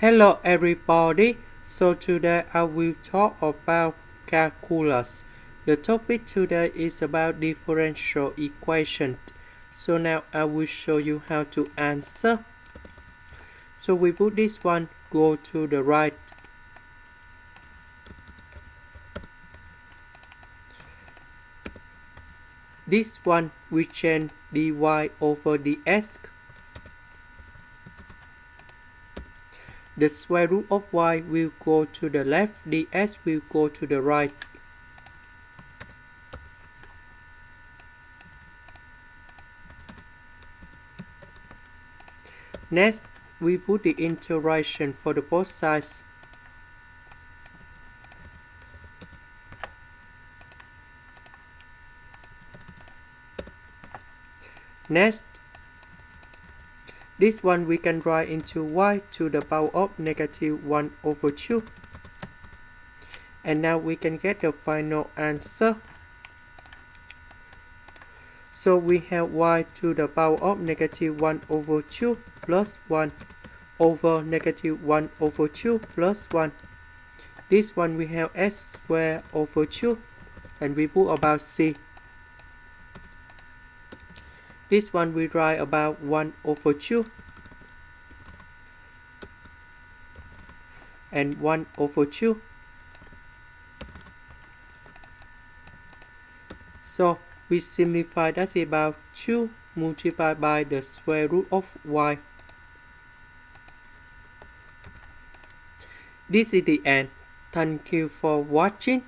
Hello everybody, so today I will talk about calculus. The topic today is about differential equations. So now I will show you how to answer. So we put this one, go to the right. This one we change dy over dx. The square root of y will go to the left, ds will go to the right. Next, we put the integration for the both sides. Next, this one we can write into y to the power of negative 1 over 2. And now we can get the final answer. So we have y to the power of negative 1 over 2 plus 1 over negative 1 over 2 plus 1. This one we have s squared over 2 and we put about c. This one we write about 1 over 2 and 1 over 2. So we simplify, that's about 2 multiplied by the square root of y. This is the end. Thank you for watching.